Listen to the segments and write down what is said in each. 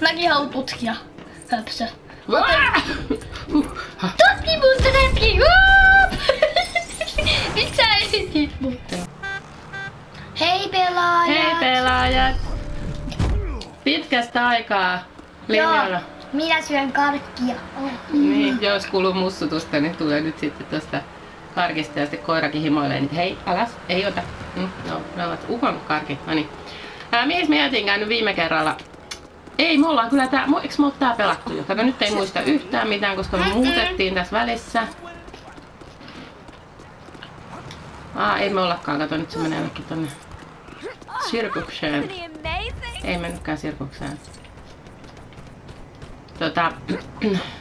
Mäkin haluan tutkia. Höpsö. Tutkimusta läpi! Miksi sä esitit mut? Hei pelaajat! Hei pelaajat! Pitkästä aikaa linjalla. Minä syön karkkia. Niin, jos kuuluu mussutusta, niin tulee nyt sitten tosta karkista ja sitten koirakin himoilee, niin hei, alas, ei ota. No, ne ovat ukon karkit, no niin. Mihin me jätinkään nyt viime kerralla? Ei, me ollaan kyllä tää, eikö me oo tää pelattu jo? Kato, nyt ei muista yhtään mitään, koska me muutettiin tässä välissä. Ei me ollakaan, kato, nyt se menee jollekin tonne sirkukseen. Ei mennytkään sirkukseen.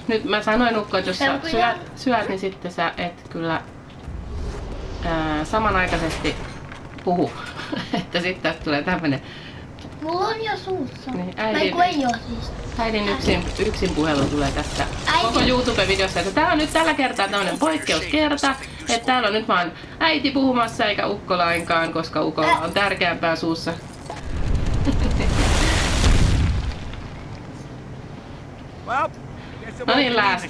Nyt mä sanoin Ukko, että jos sä syöt, niin sitten sä et kyllä samanaikaisesti puhu. Että sitten tästä tulee tämmönen. Mulla on jo suussa. Niin, ei oo siis. Äidin yksin puhelu tulee tässä koko YouTube-videossa. Että tää on nyt tällä kertaa tämmönen poikkeuskerta. Että täällä on nyt vaan äiti puhumassa eikä Ukko lainkaan, koska Ukolla on tärkeämpää suussa. No niin, lääs.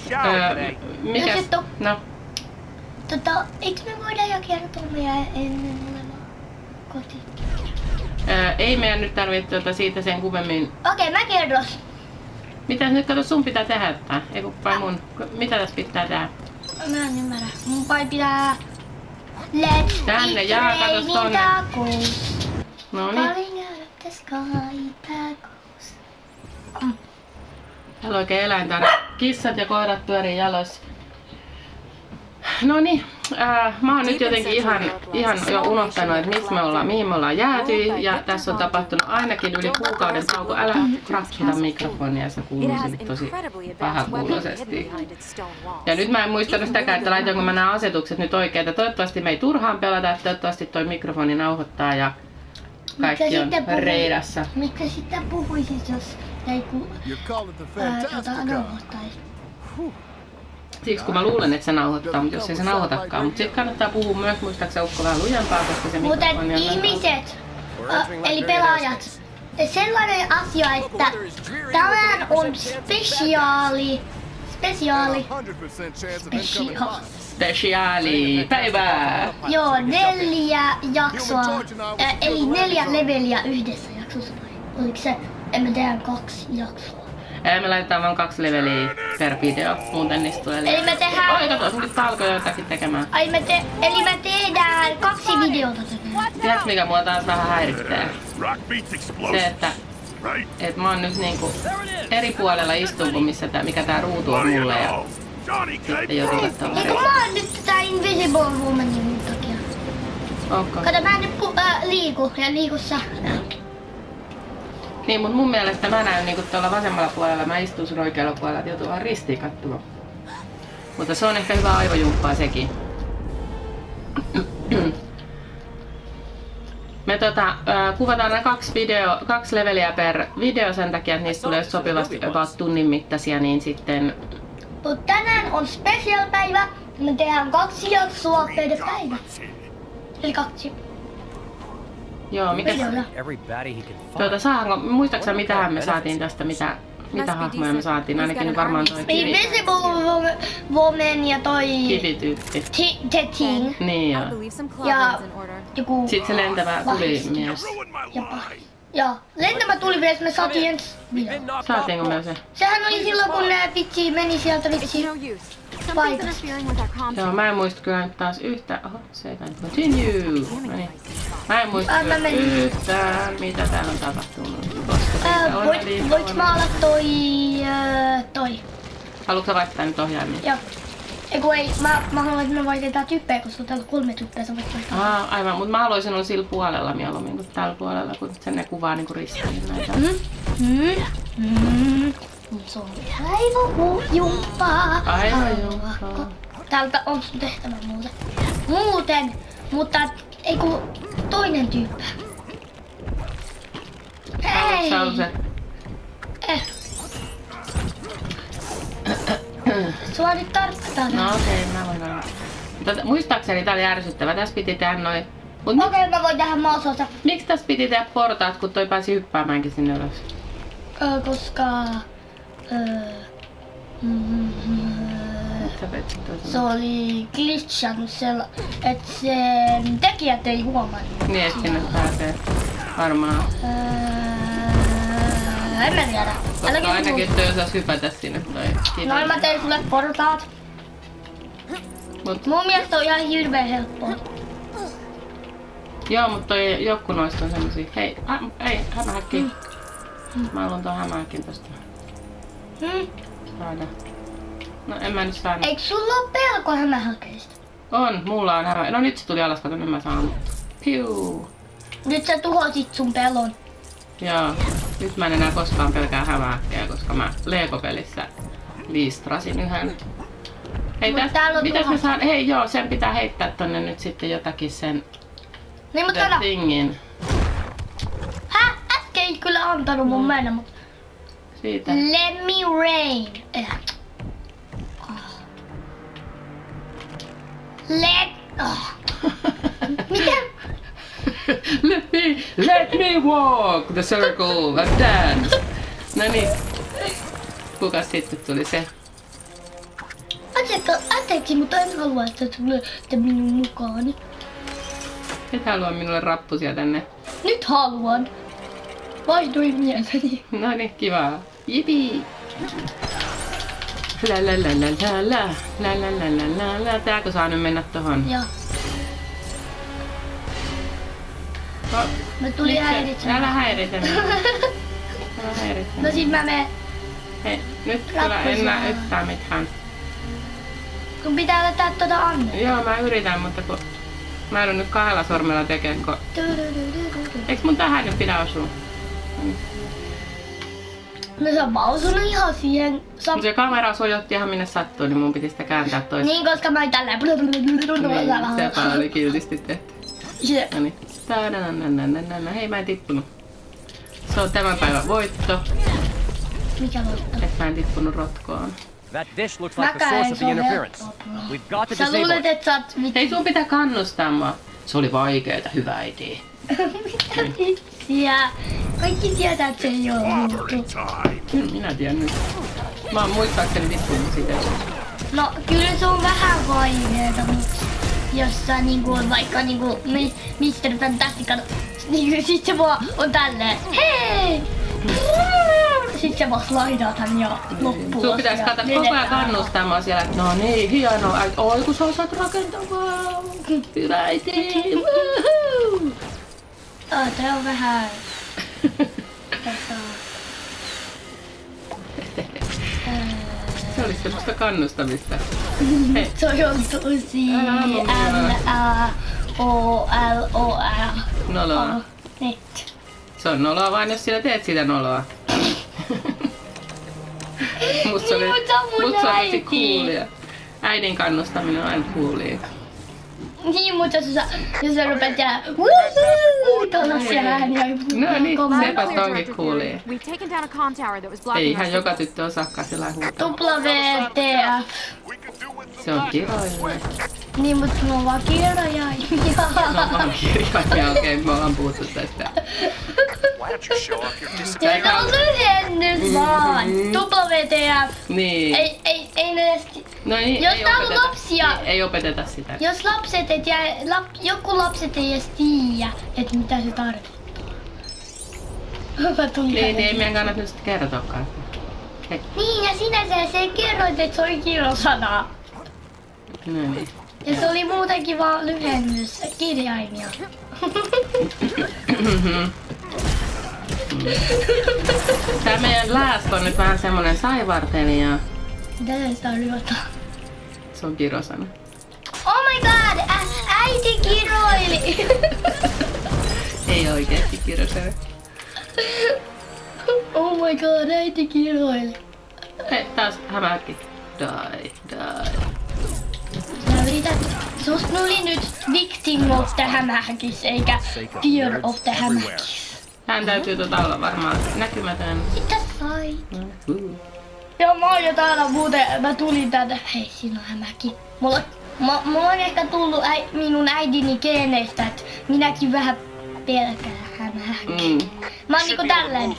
Mikäs? No. Eiks me voida jo kertoa meidän ennen oleva koti? Ei meidän nyt tarvitse siitä sen kummemmin. Okei, mä kerron. Mitäs nyt kato, sun pitää tehdä tää? Ei kun vai mun. Mitä tässä pitää tehdä? Mä en ymmärrä. Mun pitää... Let's tänne, jaa, katos tonne. Noniin. Täällä oikein eläintarha. Kissat ja koirat pyörii jaloissa. Noniin, mä oon nyt jotenkin ihan jo unohtanut, että mihin me ollaan jääty. Ja tässä on tapahtunut ainakin yli kuukauden tauko. Älä krapsuta mikrofonia, se kuuluu sinne tosi pahakuuloisesti. Ja nyt mä en muistanut sitäkään, että laitanko mä nämä asetukset nyt oikein. Toivottavasti me ei turhaan pelata, että toivottavasti toi mikrofoni nauhoittaa ja kaikki on reidassa. Miksi sitten puhuisit, jos ei nauhoittaisi? Siksi kun mä luulen, että se nauhoittaa, mutta jos ei se nauhoitakaan. Mutta sitten kannattaa puhua myös, muistaakseni Ukko vähän lujempaa, koska se mikrofoni on... Muuten ihmiset, eli pelaajat, sellainen asia, että tänään on spesiaali päivää! Joo, 4 jaksoa, eli 4 leveliä yhdessä jaksossa vai? Oliko se, en mä tiedä, 2 jaksoa? Me laitetaan vain 2 leveliä per video, muuten niistä tulee liikaa. Eli me tehdään... Oi kato, nyt alkoi jotakin tekemään. Eli me tehdään 2 videota tekemään. Tiedätkö mikä mua taas vähän häiritsee? Se, että mä oon nyt niinku eri puolella istun kuin mikä tää ruutu on mulle ja sitten joutuu katsomaan. Eikö mä oon nyt tätä Invisible Womanin takia? Onko? Kato, mä en nyt liiku ja liiku sä. Niin, mutta mun mielestä mä näen niinku tuolla vasemmalla puolella, mä istun sun oikealla puolella, että joutuu vaan ristiin katsomaan. Mutta se on ehkä hyvä aivojumppaa sekin. Me kuvataan nämä 2 leveliä per video sen takia, että niistä tulee sopivasti about tunnin mittaisia, niin sitten... Tänään on special päivä, me tehdään 2 jaksoa per päivä. Eli 2. Joo, mikä muistaaksä mitähän me saatiin tästä, mitä hahmoja me saatiin, ainakin ne varmaan toi Invisible Woman ja toi... Kivityyppi. The Thing. Niin joo. Ja joku... Sitten se lentävä tulimies. Ja lentävä tulimies me saatiin ensi video. Saatiinko me se? Sehän oli silloin kun ne vitsi meni sieltä vitsi paikasta. Joo, mä en muista kyllä nyt taas yhtään. Oho, se ei tainnut continue. No niin. Mä en muista yhtään mitä täällä on tapahtunut. Voit mä olla toi? Haluatko sä vaihtaa nyt ohjaimia? Joo. Eiku ei, mä haluan, että me vaihdetaan typpejä, koska täällä on 3 typpeä, sä voit vaihtaa. Aivan, mutta mä haluaisin olla sillä puolella mieluummin kuin tällä puolella, kun sen ne kuvaa niinku ristiin näitä. Se on aivojumppaa. Aivojumppaa. Täältä on sun tehtävä muuten. Mutta eiku toinen tyyppä. Hei! Sua nyt tarkkataan. No okei, mä voin olla. Muistaakseni tää oli ärsyttävä. Tässä piti tehdä noin... Okei, mä voin tehdä maasoosa. Miksi tässä piti tehdä portaat, kun toi pääsi hyppäämäänkin sinne ylös? Koska... se oli glitchannut että sen tekijät ei huomannut. Niin, et sinne pääsee varmaan. En mä tiedä. Koska ainakin toi osas hypätä sinne toi kivi. Noin mä tein sulle portaat. Mun mielestä on ihan hirveen helppoa. Joo, mutta toi joku noista on semmosia. Hei, hämähäkki. Mä haluan tuon hämähäkin tosta. Saada. No en mä nyt saa. Eikö sulla oo pelko hämähäkeistä? On, mulla on hämä. No nyt se tuli alas, kato, nyt mä saan. Piu. Nyt sä tuhosit sun pelon. Joo, nyt mä en enää koskaan pelkää hämähäkkejä, koska mä Lego-pelissä liistrasin yhden. Hei, mitäs mä saan? Hei joo, sen pitää heittää tonne nyt sitten jotakin sen niin, mutta The Thingin. Äsken ei kyllä antanut mun mennä, mutta... Siitä. Let me rain. Mitä? Let me walk the circle of dance. Noniin. Kuka sitten tuli se? Anteeksi, mutta en halua, että tulette minun mukaani. Et halua minulle rappusia tänne. Nyt haluan. Vaihdoin mieleni. Noniin, kivaa. Jipii. La. Tääkö saa nyt mennä tohon? Joo. Mä tulin häiritsemään. Älä häiritä minua. Älä häiritä. No sit mä menen. Hei, nyt kyllä en näe yhtään mitään. Kun pitää laittaa tuota Anne. Joo, mä yritän, mutta kun mä joudun nyt 2 sormella tekemään, kun... Eiks mun tähän nyt pidä osua? No se on osunut ihan siihen. Se kamera sojotti ihan minne sattuu, niin mun piti sitä kääntää toista. Niin, koska mä olin tälleen. Niin, sepä oli kiltisti tehty. Jep. Noniin. Hei, mä en tippunut. Se on tämän päivän voitto. Mikä voitto? Et mä en tippunut rotkoon. That dish looks like the source of the interference. We've got to Sä disable luulet, it. että sä oot... Hei, sun pitää kannustaa mua. Se oli vaikeeta, hyvä äiti. Mitä vitsiä? Kaikki tietää, että se ei oo juttu. Minä tiedän nyt. Mä oon muistaakseni tippunut siitä. No, kyllä se on vähän vaikeeta, mutta jos sä niinku vaikka niinku Mr. Fantastica, niin sit se vaan on tälleen, hei! Sit se vaan slaidaa tän ja loppuu. Sun pitäis koko ajan kannustaa mua siellä, että no niin, hienoa äiti. Oi kun sä osaat rakentavaa. Hyvä äiti. Woohoo! Tää on vähän... Se oli semmoista kannustamista. Hei. Se on tosi L-A-O-L-O-L. Noloa. Nyt. Se on noloa vain, jos sinä teet sitä noloa. Musta se oli coolia. Äidin kannustaminen on aina coolia. Niin, mutta jos sä rupeat tehdä tällaisia ääniä. No niin, sepä onkin coolia. We've taken down a comm tower that was blocking Ei us ihan from joka tyttö osaakaan sillä huutaa. WTF. Se on kirjoille. Niin, mutta mulla on vaan kirjaimia. No vaan kirjoimia, okei, me ollaan puhuttu tästä. Ja se on lyhennys vaan. WTF. Niin. Ei ne edes... No niin, Jos ei täällä on opeteta. lapsia... Ei opeteta sitä. Jos lapset et jää... Joku lapset ei edes tiedä, että mitä se tarkoittaa. Niin, ei meidän kannata nyt sitten kertoakaan. Hei. Niin, ja sinä se kerroit, että se oli kirosana. No niin. Ja se oli muutenkin vaan lyhennys, kirjaimia. Tää meidän läästö on nyt vähän semmonen saivartelija. Mitä se tarkoittaa? Se on kirosana. Oh my god! Äiti kiroili! Ei oikeesti kirosana. Oh my god, äiti kiroili. Hei, taas hämähäkki. Die. Sä yrität... Susta tuli nyt victim of the hämähäkis, eikä fear of the hämähäkis. Hän täytyy olla varmaan näkymätön. Mitä sai? Joo, mä oon jo täällä muuten, mä tulin tänne. Hei, siinä on hämähäkki. Mulla on ehkä tullut minun äidini geeneistä, että minäkin vähän pelkään mä. Mä oon niinku tälleen.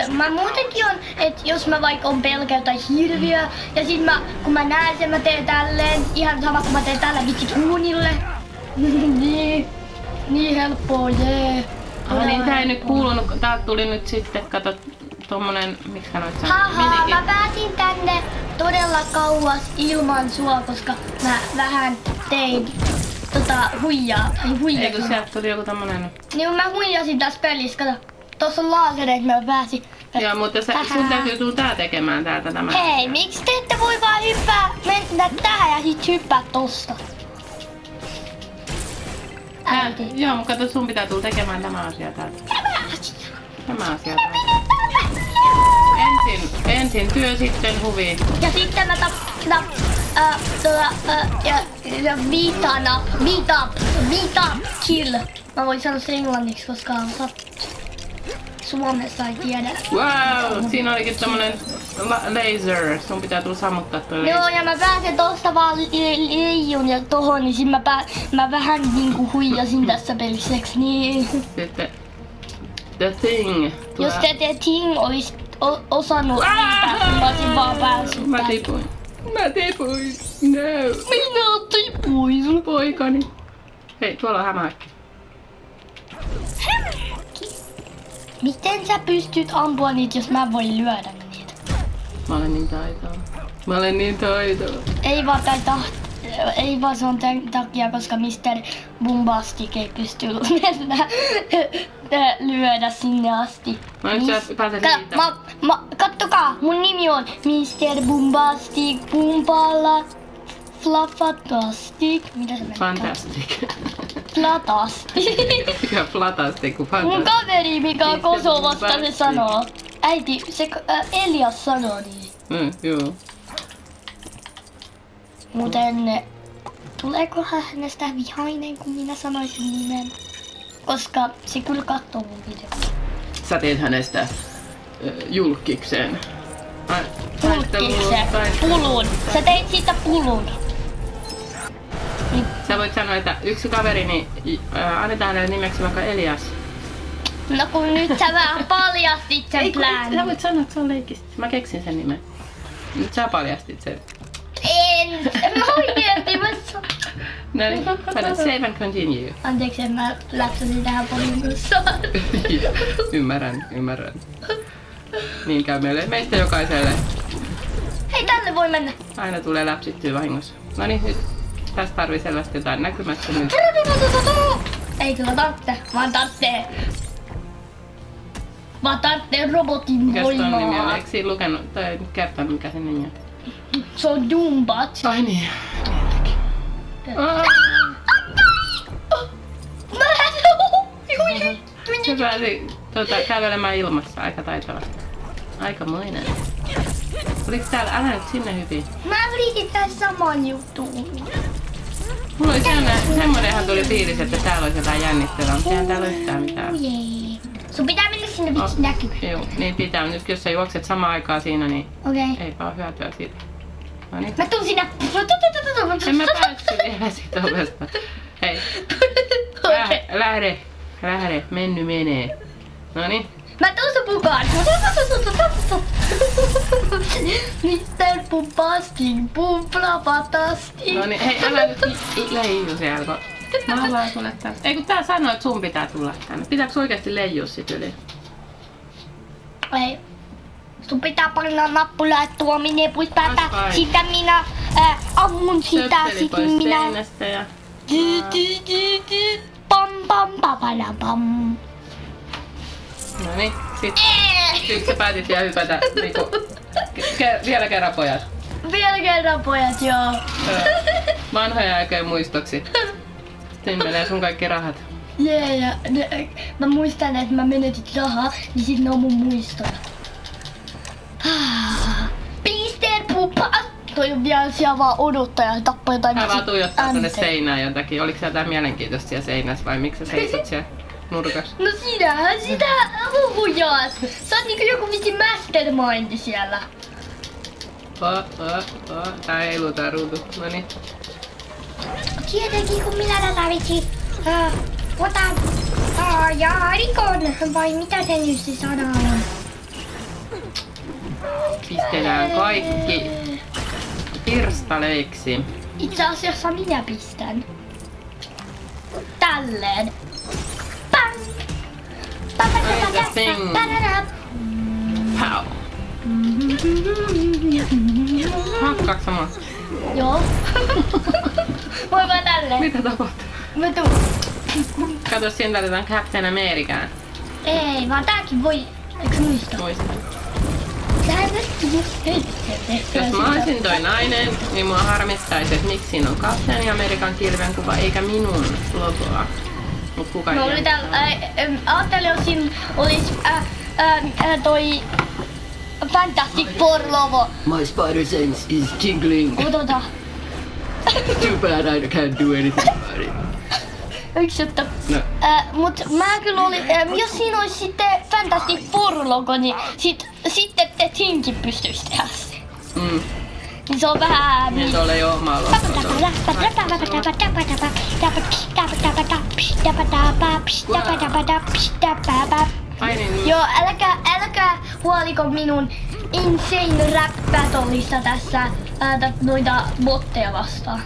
Mä muutenkin on, että jos mä vaikka on pelkää tai hirviö, ja sit kun mä näen sen, mä teen tälleen, ihan sama kun mä teen tällä vitsit uunille. niin helppoa, jee. Niin tää ei nyt kuulunut, täältä tuli nyt sitten, kato, tommonen, miksi sanoit sä? Haha, mä pääsin tänne todella kauas ilman sua, koska mä vähän tein huijaa. Eikö sieltä tuli joku tommonen? Niin mä huijasin tässä pelissä, kato. Tossa on laasereet, mä pääsin. Joo, mutta sun täytyy tulla tää tekemään täältä tämä. Hei, miksi te ette voi vaan mennä tähän ja sit hyppää tosta? Joo, mutta kato, sun pitää tulla tekemään tämä asia täältä. Tämä asia täältä. Ensin työ, sitten huvi. Ja sitten mä beat up, kill. Mä voin sanoa se englanniksi, koska Suomessa ei tiedä. Wow, siinä olikin tommonen laser. Sun pitää tulla sammuttaa tuo laser. Joo, ja mä pääsen tosta vaan leijun ja tohon, niin sit mä vähän niinku huijasin tässä pelissä, eiks niin? Sitten The Thing. Jos te The Thing olis osannut niitä, niin mä olisin vaan päässyt. Mä tipuin. No. Minä tipuin sun Poikani. Hei, tuolla on hämähäkki. Miten sä pystyt ampua niitä, jos mä voin lyödä niitä? Mä olen niin taitava. Ei vaan se on tämän takia, koska Mr. Bombastic ei pysty lyödä sinne asti. No nyt sä pääset siitä. Kattokaa, mun nimi on Mr. Bombastic Bumpala Flafatastic. Mitä se menee? Fantastic. Flatastic. Ja Flatastic kuin Mun fantastic. kaveri, mikä on Kosovasta, se sanoo. Äiti, se Elias sanoo niin. Joo. Muuten tuleekohan hänestä vihainen, kun minä sanoisin nimen? Koska se kyllä katsoo mun videoita. Sä teet hänestä julkikseen. Julkikseen. Pulun. Sä teit siitä pulun. Sä voit sanoa, että yksi kaverini, annetaan hänelle nimeksi vaikka Elias. No kun nyt sä vähän paljastit sen pläänin. Sä voit sanoa, että se on leikistä. Mä keksin sen nimen. Nyt sä paljastit sen. Mä oikeesti mä No niin, save and continue. Anteeksi, että mä läpsäsin tähän pomingussaan. Ymmärrän. Niin käy meistä jokaiselle. Hei, tälle voi mennä. Aina tulee läpsittyä vahingossa. No niin, nyt tässä tarvii selvästi jotain näkymättömyyttä. Ei kyllä tarvitse, vaan tarvitsee robotin Mikäs ton nimi on? voimaa. Eikö siinä lukenut tai kertonut mikä sen nimi on? Se on Doombat. Ai niin. Se pääsi kävelemään ilmassa aika taitavasti. Aikamoinen. Oliko täällä? Älä nyt sinne hyvin. Mä yritin tehdä saman juttuun. Mulla oli semmonenhan tuli fiilis, että täällä olisi jotain jännittävää, mutta eihän täällä ole yhtään mitään. Jee. Sun pitää mennä sinne vitsi näkyy. Joo, niin pitää. Nyt jos sä juokset samaan aikaan siinä, niin Okei. eipä ole hyötyä siitä. No niin. Mä tuun sinne. En mä päässyt vielä siitä ovesta. Hei. Lähde. Menee. Noniin. Mä tuun sun mukaan. Mr. Bombastic, Bumplafatastic. Noniin, hei älä nyt leiju siellä. Mä haluan sulle tänne. Ei kun tää sanoo, että sun pitää tulla tänne. Pitääks oikeesti leijua sit yli? Ei. Sun pitää panna nappulaa minne pois päältä. Sitten minä ammun sitä. Sitten minä... seinästä ja... Pam pam papala pam. Noniin, sit sä päätit vielä hypätä niinku... Vielä kerran pojat. Vielä kerran pojat, joo. Vanhoja aikojen muistoksi. Siinä menee sun kaikki rahat. Jee, ja mä muistan, että mä menetin rahaa, niin sit ne on mun muistoja. Mr. Puppa! Toi on vielä siellä vaan odottaa ja tappaa jotain Hän vaan tuijottaa tonne seinään jotakin. Oliko se jotain mielenkiintoista siellä seinässä vai miksi sä seisit siellä nurkassa? No sinähän sitä huhujaat! Sä oot niinku joku vitsi mastermind siellä. Tää heiluu tää ruutu. Noniin. Tietenkin kun minä tätä vitsi. Ota rikon, vai mitä se nyt se sana on? Pistetään kaikki pirstaleiksi. Itse asiassa minä pistän. Tälleen. Pam! Pow! Hakkaaks sama? Joo. Voi vaan tälleen. Mitä tapahtuu? Mä tuun. Kato, siinä tarvitaan Captain Americaa. Ei, vaan tääkin voi. Eiks muista? Muista. Tää nyt just tehty. Jos mä olisin toi nainen, niin mua harmittaisi, että miksi siinä on Captain American kirvenkuva eikä minun logoa. Mut kuka ei No oli ajattelin, jos siinä olis toi Fantastic Four logo. My spider sense is tingling. Otota. Too bad I can't do anything about it. Yksi juttu. No. Mut mä kyllä olin, jos siinä olisi sitten Fantastic Four logo, niin sitten te Tinkin pystyis tehdä se. Niin se on vähän... Niin se ole jo oma logo. Ai niin. Joo, älkää huoliko minun insane rap battleista tässä noita botteja vastaan.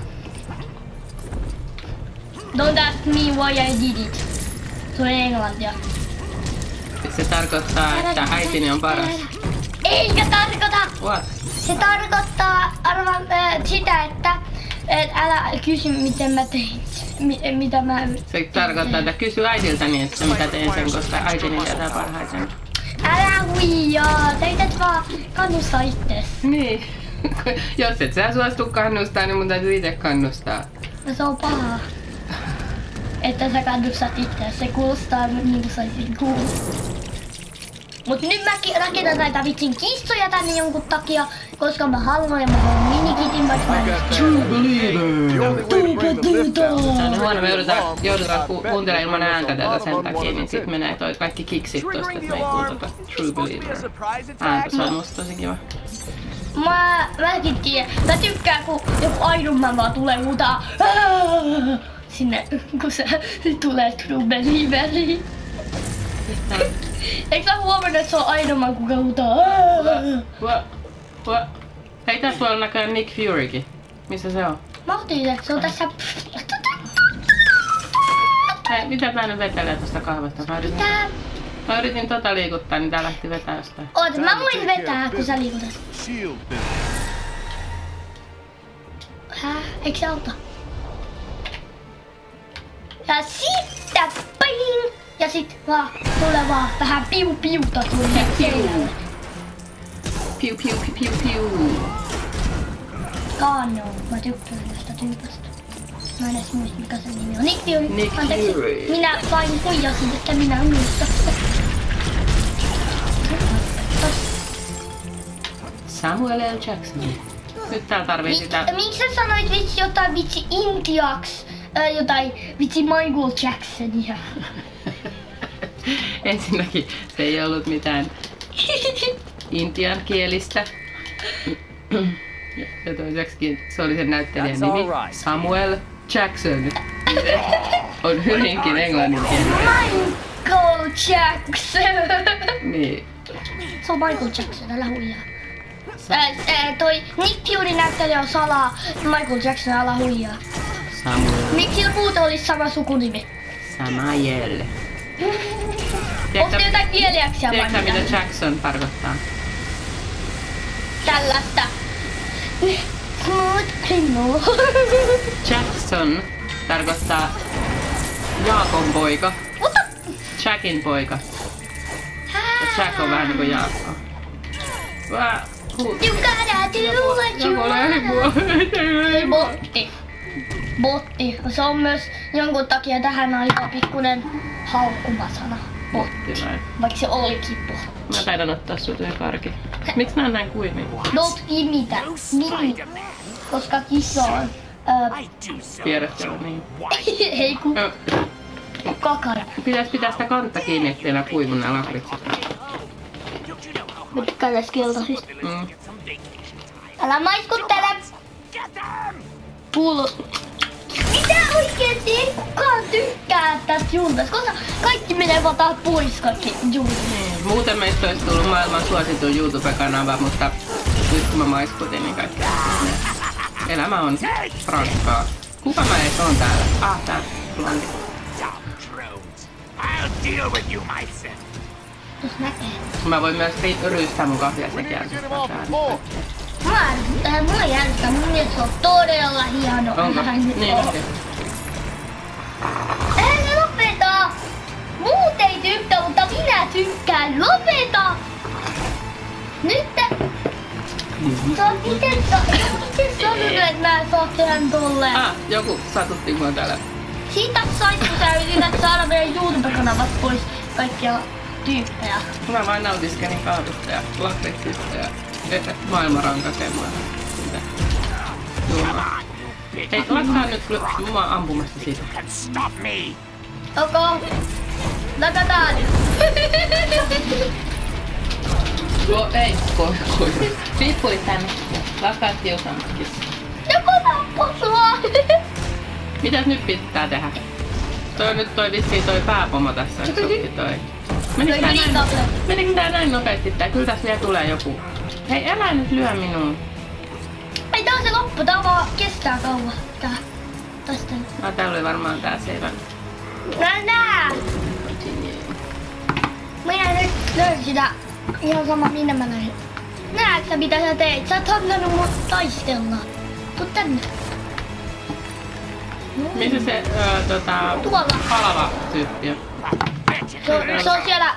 Don't ask me why I did it. Se on englantia. Se tarkoittaa, että äitini on paras. Eikä tarkoita! What? Se tarkoittaa arvan sitä, että älä kysy miten mä tein. Mitä mä yritin. Se tarkoittaa, että kysy äidiltäni, että mitä teen sen, koska äitini tietää parhaiten. Älä huijaa! Teität vaan kannustaa ittees. Niin. Jos et sä suostu kannustaa, niin mun täytyy itse kannustaa. No se on paha. Että sä kannustat itseäsi. Se kuulostaa niin kuin saisin kuulla. Mut nyt mäkin rakennan näitä vitsin kissoja tänne jonkun takia, koska mä haluan ja mä haluan minikitin, vaikka mä en True believer! tuupa. Huono, me joudutaan kuuntelemaan ilman ääntä tätä sen takia, niin sit menee toi kaikki kiksit tosta, että me ei kuulta True believer ääntä. Se on musta tosi kiva. Mäkin tiedän. Mä tykkään, kun joku Iron Man vaan tulee huutaa sinne, kun se tulee True Believeriin. Eikö sä huomannut, että se on Iron Man, kuka huutaa? Hei, tässä tuolla näkyy Nick Furykin. Missä se on? Mä otin se, se on tässä. Hei, mitä tää nyt vetelee tosta kahvasta? Mä yritin tota liikuttaa, niin tää lähti vetää jostain. Oot, mä voin vetää, kun sä liikutat. Eikö se auta? Ja sitten ping! Ja sit vaan tulee vaan vähän piu-piuta tuonne seinälle. Piu piu piu piu piu. Kano, mä tykkään tästä tyypästä. Mä en edes muista mikä sen nimi on. Nick Fury. Nick Anteeksi, Fury. minä vain huijasin, että minä muistan. Samuel L. Jackson. Nyt tää tarvii sitä... Miksi sä sanoit vitsi jotain vitsi intiaksi? Jotain vitsi Michael Jacksonia. Ensinnäkin se ei ollut mitään intiankielistä. Ja toiseksikin se oli sen näyttelijän nimi Samuel Jackson. On hyvinkin englanninkielinen. Michael Jackson! Niin. Se on Michael Jackson, älä huijaa. Toi Nick Fury näyttelijä on salaa, Michael Jackson älä huijaa. Samuel. Miksi sillä muuten olisi sama sukunimi? Samael. Onko ne jotain kieliäksiä vai Tiedätkö mitä? mitä Jackson tarkoittaa? Tällaista. Smooth criminal. Jackson tarkoittaa Jaakon poika. Mutta... Jackin poika. Ja Jack on vähän niinku Jaakko. You gotta do what you wanna. Ei botti. Botti. Se on myös jonkun takia tähän aikaan pikkunen haukkumasana. Botti. Vaikka se olikin botti. Mä taidan ottaa sulta ja karki. Miksi nää on näin kuivia? Don't imitä. Mini. Koska kissa on... Tiedätkö niin? Ei ku... Kakara. Pitäis pitää sitä kantta kiinni, ettei nää kuivu nää lakritsit. Mä tykkään tästä keltaisista. Mm. Älä maiskuttele! Kuulu. Mitä oikeesti ei kukaan tykkää tästä julkaista, koska kaikki menee vaan taas pois kaikki julkaista. Niin, muuten meistä olisi tullut maailman suosituin YouTube-kanava, mutta nyt kun mä maiskutin, niin kaikki elämä on rankkaa. Kuka mä ees on täällä? Tää blondi. Tos näkee. Mä voin myös ryystää mun kahvia sekin ärsyttää. Mua jännittää, mun mielestä se on todella hieno. Onko? Niin onkin. Älä lopeta! Muut ei tykkää, mutta minä tykkään. Lopeta! Nyt miten sanonut, että mä en saa tehdä tolleen? Joku satutti mua täällä. Siitä sait, kun sä yrität saada meidän YouTube-kanavat pois kaikkia tyyppejä. Mä vain nautiskelin kahvista ja lakritsista ja maailmanrankakemaa. Hei, lakkaa nyt mua ampumasta siitä. Okay. Lakataan! Ei, Pippui tänne. Lakkaa kiusaamakin. Joku tappoi sua! Mitäs nyt pitää tehdä? Toi vissiin toi pääpomo tässä. Menikö tää näin nopeasti? Kyllä tässä vielä tulee joku. Hei, älä nyt lyö minua. Ei tää on se loppu, tää vaan kestää kauan. Tää. Täällä oli varmaan tää selvä. Nää! Minä nyt löysin sitä. Ihan sama minne mä näin. Näetkö mitä sä teit? Sä oot halunnut mua taistella. Tuu tänne. Missä se tuolla halava tyyppi on? Se on siellä,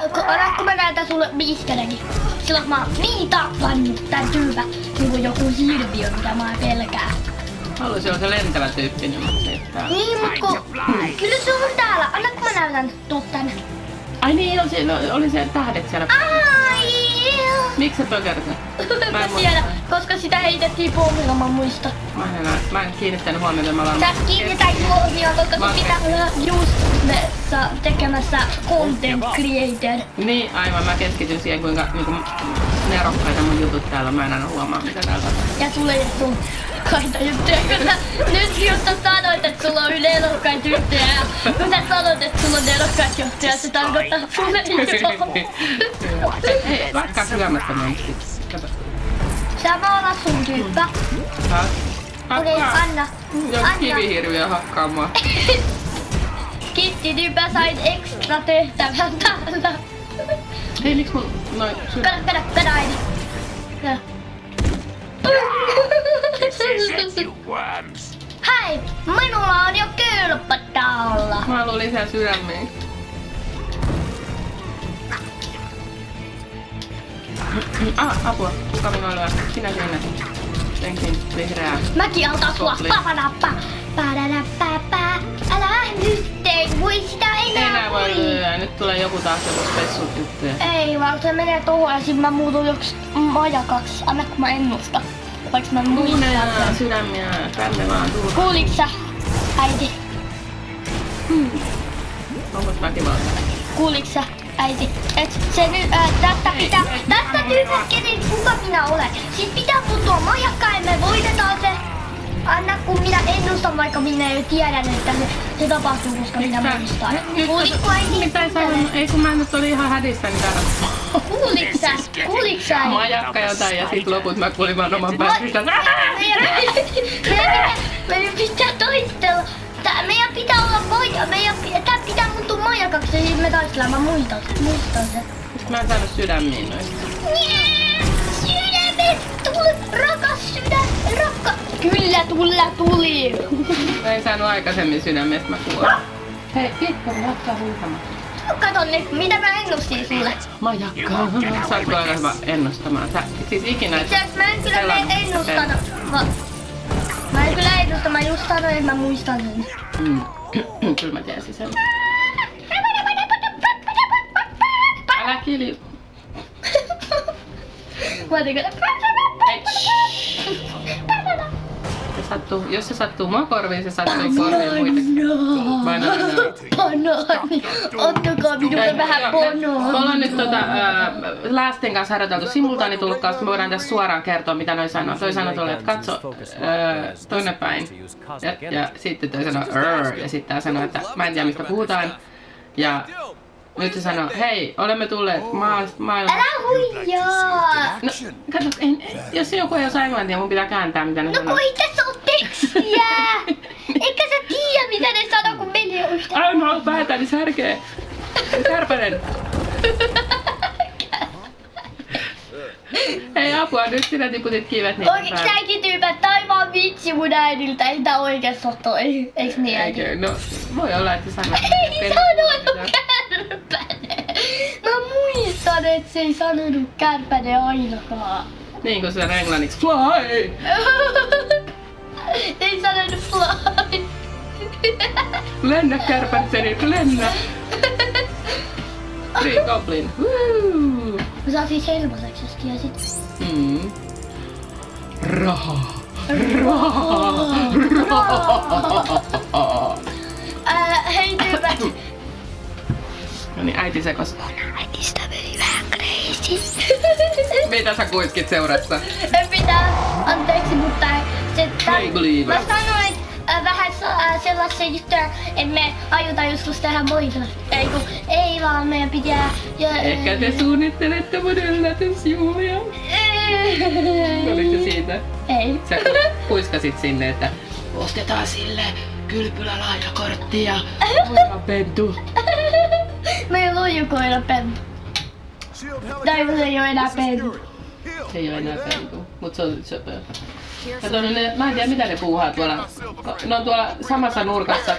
kun mä näytän sulle miiskelläkin. Silloin mä oon niin tappannut tän tyypä. Niinku joku hirviö, mitä mä pelkään. Se on se lentävä tyyppi, niin se ei täällä. Niin, mut kyllä se on täällä. Anna kun mä näytän, tuu tänne. Ai niin, oli se tähdet siellä. Ai! Miksi sä toi kertoo? Mä en tiedä, koska sitä heitettiin pommilla, mä muistan. Mä en kiinnittänyt huomiota, Sä kiinnität huomioon, koska sun pitää olla just tekemässä content creator. Niin, aivan. Mä keskityn siihen, kuinka nerokkaita mun jutut täällä on. Mä en aina huomaa, mitä täällä on. Ja sulle ei tuu kaita juttuja, kun sä nyt just sanoit, että sulla on nerokkaita juttuja. Ja kun sä sanoit, että sulla on nerokkaita juttuja, se tarkoittaa sulle ei ole. Hei, lakkaa syömästä monesti. Kato. Sä maalat sun tyyppä. Okei, anna. Joku kivihirviö hakkaa mua. Kiitti tyyppä, sait ekstra tehtävän täällä. Hei, miks mun noin Kada äiti. Hei, minulla on jo kylpä täällä. Mä haluan lisää sydämiä. Apua. Kuka minua lyö? Sinä sinne. Senkin vihreää. Mäkin alkaa sua. Papadappa. Padadappa. Älä nyt ei voi sitä enää voi lyödä. Nyt tulee joku taas joku spessut juttuja. Ei vaan se menee tohon ja sit mä muutun joks majakaksi. Anna kun mä ennustan. Vaikka mä muistan sen. Sydämiä. Tänne vaan tuu. Kuuliks sä, äiti? Onko väkivalta? Kuuliks sä, äiti? Et se nyt, tästä tyypä, kuka minä olen. Sit pitää puuttua majakkaan ja me voitetaan se. Anna kun minä ennustan, vaikka minä jo tiedän, että se tapahtuu, koska minä muistan. Kuulitko äiti? Ei kun mä nyt olin ihan hädissä, niin täällä. Kuuliks sä? Majakka jotain ja sit loput mä kuulin vaan oman päästä. Meidän pitää taistella. Meidän pitää olla tää pitää muuttua majakaksi ja sit me taistellaan. Mä muistan sen. Mä en saanut sydämiin noista. Sydämet! Rakas sydän! Kyllä tuli! Mä en saanut aikaisemmin sydämestä, mä kuolen. Hei, Pippuri, lakkaa huutamaan. Kato nyt, mitä mä ennustin sulle? Majakka. Sä oot aika hyvä ennustamaan. Sä siis ikinä et... Mä en kyllä ennustada. Mä en kyllä ennusta, mä just sanoin, että mä muistan sen. Kyllä mä tiesin sen. Älä kilju. Mä otin kyllä. sattuu, jos se sattuu mua korviin, se sattuu korviin muita. Banaani. Ottakaa minulle vähän banaani. Me ollaan nyt Lasten kanssa harjoiteltu simultaanitulkkausta. Me voidaan tässä suoraan kertoa, mitä noi sanoo. Toi sanoo tuolle, että katso toinen päin. Ja sitten toi sanoo ja sitten tää sanoo, että mä en tiedä mistä puhutaan. Ja nyt se sanoo, hei, olemme tulleet maailmaan. Älä huijaa! No, katso, jos joku ei osaa englantia, mun pitää kääntää, mitä ne sanoo. No kun ei tässä oo tekstiä! Eikä sä tiedä, mitä ne sanoo, kun menee yhtä. Aina päätäni särkee. Kärpänen. Ei apua, nyt sinä tiputit kivet niin Oikein säkin tyypät, tai vaan vitsi mun äidiltä, ei tää oikeesti oo toi, eiks niin äiti? Eikö? No, voi olla, että sanoo. Ei sanonut kärpäne! Mä muistan, et se ei sanonut kärpäne ainakaan. Niin kuin se on englanniksi. Fly! Ei sanonut fly. Lennä kärpäseni, lennä! Green Goblin. Woo! Mä saatiin selmaseksi, jos tiesit. Rahaa! Rahaa! Hei tyypät! No niin, äiti sekos. Äitistä meni vähän crazy. Mitä sä kuiskit seurassa? En mitään, anteeksi, mutta se Hey, believer. mä sanoin vähän sellaisen juttuja, että me aiotaan joskus tehdä muita. Ei vaan meidän pitää... Ehkä te suunnittelette mun yllätysjuhlia. Oliko se siitä? Ei. Sä kuiskasit sinne, että ostetaan sille kylpylälahjakortti ja koirapentu. Meillä on jo koirapentu. Tai se ei oo enää pentu. Se ei oo enää pentu, mut se on söpö. Kato, mä en tiedä mitä ne puuhaa tuolla. Ne on tuolla samassa nurkassa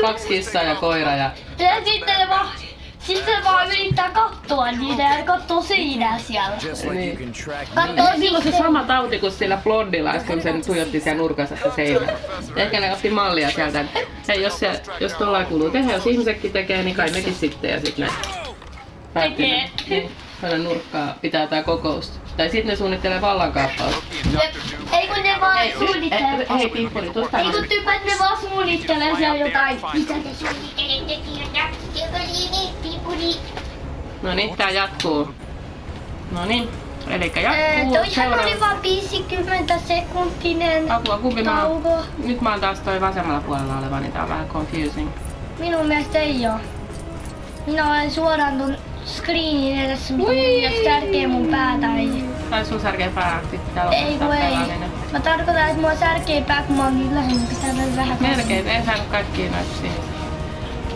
2 kissaa ja koira ja... Ja sitten ne vaan yrittää katsoa niitä ja katsoo seinää siellä. Niin. Katsoo Silloin se sitten. sama tauti kuin sillä blondilla, kun sen tuijotti siellä nurkassa sitä seinää. Ehkä ne otti mallia sieltä, että hei, jos tollain kuuluu tehdä, jos ihmisetkin tekee, niin kai mekin sitten. Ja sitten ne Tekee. Niin, aina nurkkaa pitää tää kokous. Tai sitten ne suunnittelee vallankaappausta. Ei kun ne vaan suunnittelee. Hei, Pippuri, tuu Ei tänne. kun tyypät ne vaan suunnittelee siellä jotain. Mitä te suunnittelette siellä? Pipuri. No niin, tää jatkuu. No niin, elikkä jatkuu. Toihan oli vaan 50 sekuntinen Apua, kumpi mä tauko. oon? Nyt mä oon taas toi vasemmalla puolella oleva, niin tää on vähän confusing. Minun mielestä ei oo. Minä olen suoraan ton screenin edessä, mikä jos särkee mun päätä. Tai sun särkee pää, sit pitää Ei kun ei. pelaaminen. Mä tarkoitan, että mua särkee pää, kun mä oon niin lähellä, pitää mennä vähän. Melkein, ei saanut kaikkia noita siihen.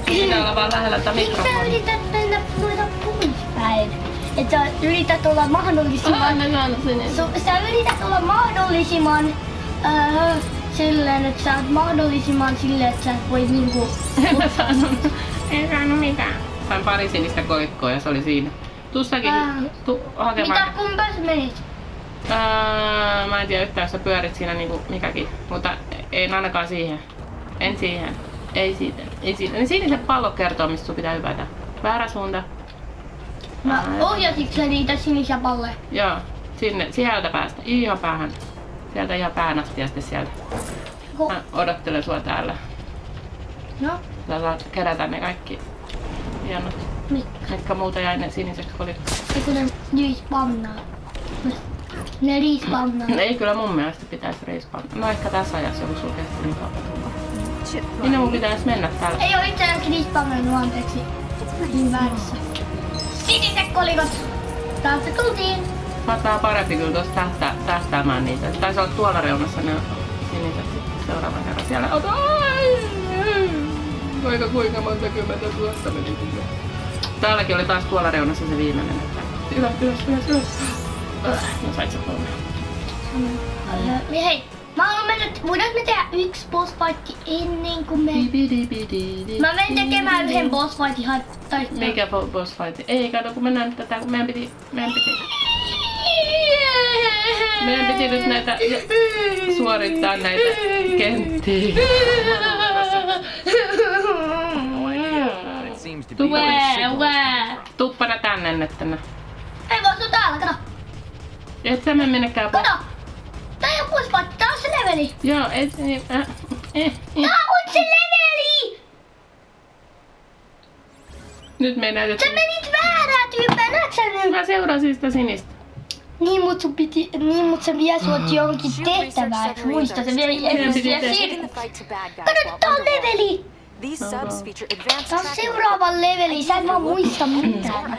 Pitää olla vaan lähellä tätä Miksi sä mikrofonia. yrität mennä noita poispäin? Et sä yrität olla mahdollisimman... Sä yrität olla mahdollisimman... silleen, että sä oot mahdollisimman silleen, että sä voit niinku... En saanut mitään. Sain pari sinistä koikkoa ja se oli siinä. Tuu säkin hakemaan. Mitä kumpa sä menit? Mä en tiedä yhtään, jos sä pyörit siinä niinku mikäkin. Mutta ei ainakaan siihen. En siihen. Ei siitä. Ei siitä. Niin siinä se pallo kertoo, mistä sun pitää hypätä. Väärä suunta. Ohjasitko sä niitä sinisiä palleja? Joo. Sinne. Sieltä päästä. Ihan päähän. Sieltä ihan pään asti ja sitten sieltä. Mä odottelen sua täällä. No, Sä saat kerätä ne kaikki hienot. Mitkä muuta jäi ne siniseksi kolikoksi. eikö ne respawnnaa? Ne respawnnaa. Ei kyllä mun mielestä pitäisi respawnata. No ehkä tässä ajassa joku sulla kesti niin kauan. Minne mun pitäisi mennä täällä? Ei oo itse asiassa respawnannut, anteeksi. Niin väärässä. Siniset kolikot! Täältä tultiin. Saattaa parempi kyllä tuossa tähtäämään niitä. Taisi olla tuolla reunassa ne siniset seuraavan kerran. Siellä ota. Vaikka kuinka monta kymmentä vuotta meni sinne. Täälläkin oli taas tuolla reunassa se viimeinen. Ylös. No sait sä 3. Hei, mä haluan mennä, voidaanko me tehdä yksi boss fight ennen kuin me... Mä menen tekemään yhden boss fightin tai... Mikä boss fight? Ei kato kun mennään tätä, kun meidän piti nyt näitä suorittaa näitä kenttiä. Tuppana tänne nyt tänne. Ei vaan se on täällä, kato. Et sä mene minnekään pois. Kato! Tää ei oo boss fight, tää on se level leveli? Joo, et... Tää on se leveli! Nyt me näytetään. Sä menit väärää tyyppää, näetkö sä nyt? Mä seurasin sitä sinistä. Niin, mut se vie sut jonkin tehtävää, et muista se vielä piti Kato, nyt tää on leveli! Tää on seuraava leveli, sä et vaan muista mitään.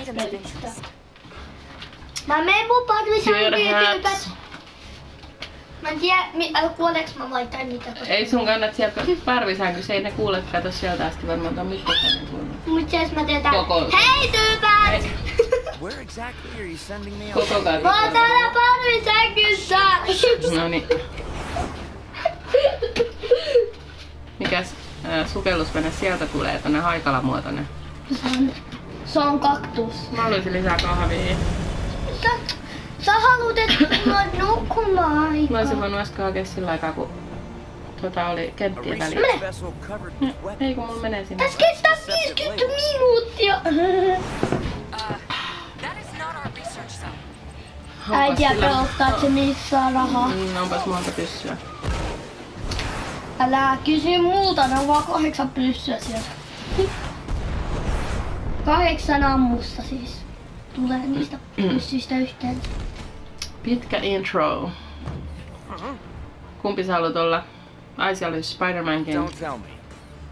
Mä menen mun parvisänkyyn tyypät. Mä en tiedä, kuoleeks mä vai tai mitä. Ei sun kannat sieltä parvisänkyssä, ei ne kuule, kato sieltä asti varmaan ton mikrofonin kuuluu. Mut jos mä teen tää. Koko. Hei tyypät! Where exactly are you sending me? Koko Mä oon täällä parvisänkyssä! Noniin. Mikäs sukellusvene sieltä tulee, tonne haikalamuotoinen? Se on kaktus. Mä haluaisin lisää kahvia. Sä haluut, että mä nukkumaan Mä olisin voinut äsken hakea sillä aikaa, kun oli kenttien väliin. Vessel covered with weapons. Ei kun mulla menee sinne. Tässä kestää 50 minuuttia. Äitiä pelottaa, että se niissä saa rahaa. Onpas monta pyssyä. Älä kysy multa, ne on vaan 8 pyssyä sieltä. 8 ammusta siis. Tulee niistä pyssyistä yhteen. Pitkä intro. Kumpi sä haluat olla? Ai siellä olisi Spider-Mankin. Don't tell me.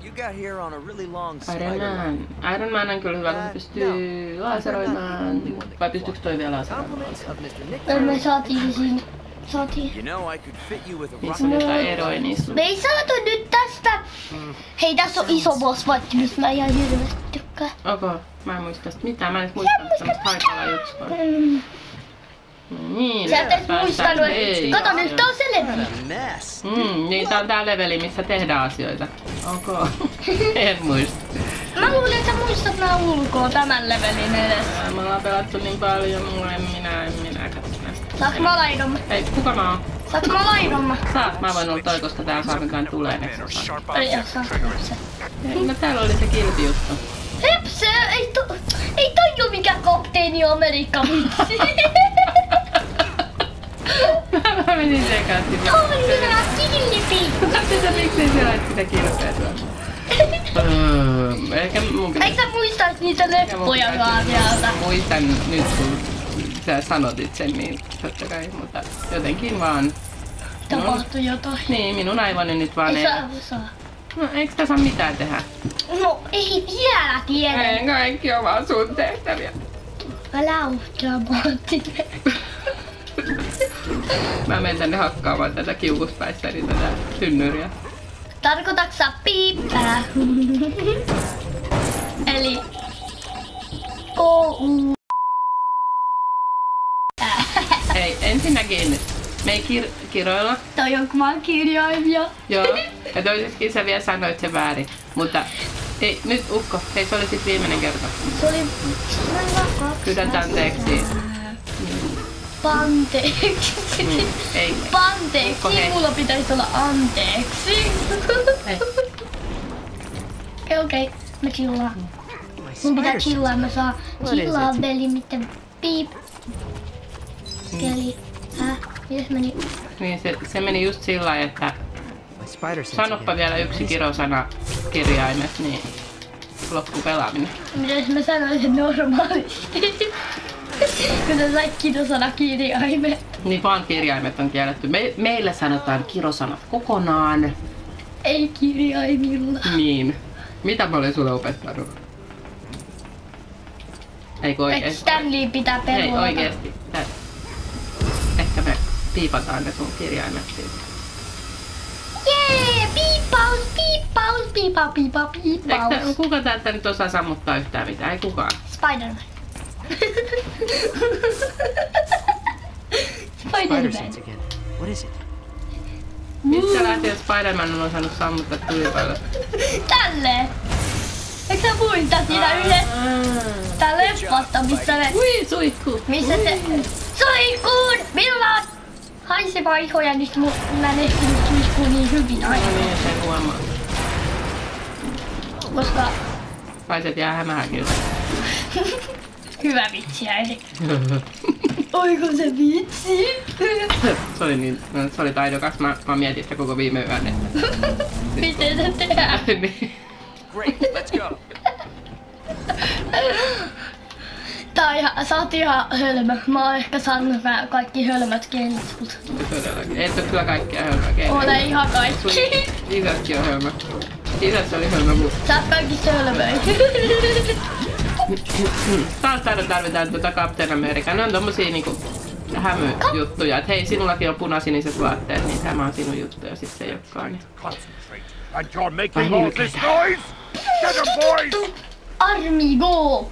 You got here on a really long Iron spider. Man. Iron Man on kyllä hyvä, kun se pystyy laseroimaan. Vai pystyykö toi vielä laseroimaan? Compliments of Mr. Nick. Me saatiin siinä. Saatiin. You know I could fit you with a Niissä rocket. on jotain eroja niissä. Me ei saatu nyt tästä. Hei, tässä on iso boss fight, mistä mä ihan hirveästi tykkään. Okei, mä en muista tästä mitään. mä en edes muistanut tämmöstä haikala jutskua. Niin, Sä et edes muistanut, ei. kato nyt tää on se leveli. Mess. Niin tää on tää leveli, missä tehdään asioita. Okei. En muista. Mä luulin, että sä muistat nää ulkoa tämän levelin edes. Me ollaan pelattu niin paljon, en minä katso näistä. Saanko mä laidon? Hei, kuka mä oon? Saanko mä laidon? Saat, mä voin olla toi, koska täällä saa mitään tuleneeksi. Ei saa se. No täällä oli se kilpijuttu. Hepse, ei toi oo mikään Kapteeni Amerikka vitsi. Mä menin sekaan sinne. Toi minä kilpi. Miksi siellä et sitä kilpeä tuolla? Ehkä mun Eikö sä muistais niitä leppoja vaan sieltä? Muistan nyt kun sä sanotit sen, niin totta kai, mutta jotenkin vaan. Tapahtui jotain. Niin, minun aivoni nyt vaan Ei ei. saa. No, eikö tässä ole mitään tehdä? No ei vielä tiedä. Ei, kaikki on vaan sun tehtäviä. Älä oo dramaattinen. Mä menen tänne hakkaamaan tätä kiukuspäissäni tätä tynnyriä. Tarkoitatko sä piippää? Eli KU. Ei, ensinnäkin me ei kiroilla. Toi on vaan kirjaimia. Joo, ja toisessakin sä vielä sanoit sen väärin. Mutta ei, nyt Ukko, hei se oli sit viimeinen kerta. Se oli... Pyydän anteeksi. Panteeksi. Ei. Panteeksi. Ukko, hei. Mulla pitäisi olla anteeksi. Hei. Okei. Mä chillaan. Mun pitää chillaa. Mä saan chillaa veli, miten piip. Eli... Mitäs meni? Niin se meni just sillä lailla, että sanoppa vielä yksi kirosana kirjaimet, niin loppu pelaaminen. Mitäs mä sanoisin normaalisti? Kun sä sait kirosana kirjaimet. Niin vaan kirjaimet on kielletty. Meillä sanotaan kirosanat kokonaan. Ei kirjaimilla. Niin. Mitä mä olen sulle opettanut? Eikö Eikö oikeesti? Stanley pitää Ei perua? oikeesti. Ehkä me piipataan ne sun kirjaimet siitä. Jee! Piippaus, piippaus, piippa, piippa, piippaus. Kuka täältä nyt osaa sammuttaa yhtään mitään? Ei kukaan. Spider-Man. Spider Spider-Man. sense again. What is it? Mistä lähtien Spider-Man on osannut sammuttaa tulipaloja? Tälleen. Eikö sä muista siinä yhdessä? Tää leffasta, missä ne... Ui, suihku! Missä se... Suihkuun! Milloin? Haisevaa ihoja, nyt mä en ehtinyt suihkuun niin hyvin aina. No niin, sen huomaa. Koska... Vai se jää hämähäkin. Hyvä vitsi, äiti. Oiko se vitsi? Se oli niin, se oli taidokas. Mä mietin sitä koko viime yön, että... Miten se tehdään? Niin. Great, let's go. Sä oot ihan hölmö. Mä oon ehkä saanut kaikki hölmöt keilit sulta. Todellakin. Et oo kyllä kaikkia hölmöä keinoja. Olen ihan kaikki. Isätkin on hölmö. Isässä oli hölmö muu. Sä oot kaikista hölmöi. Taas tarvitaan Captain America. Ne on tommosia niinku hämyjuttuja. Et hei, sinullakin on punasiniset vaatteet, niin tämä on sinun juttu ja sit se ei olekaan. Niin. Concentrate. And you're making all this noise? Get him, boys! Armi go!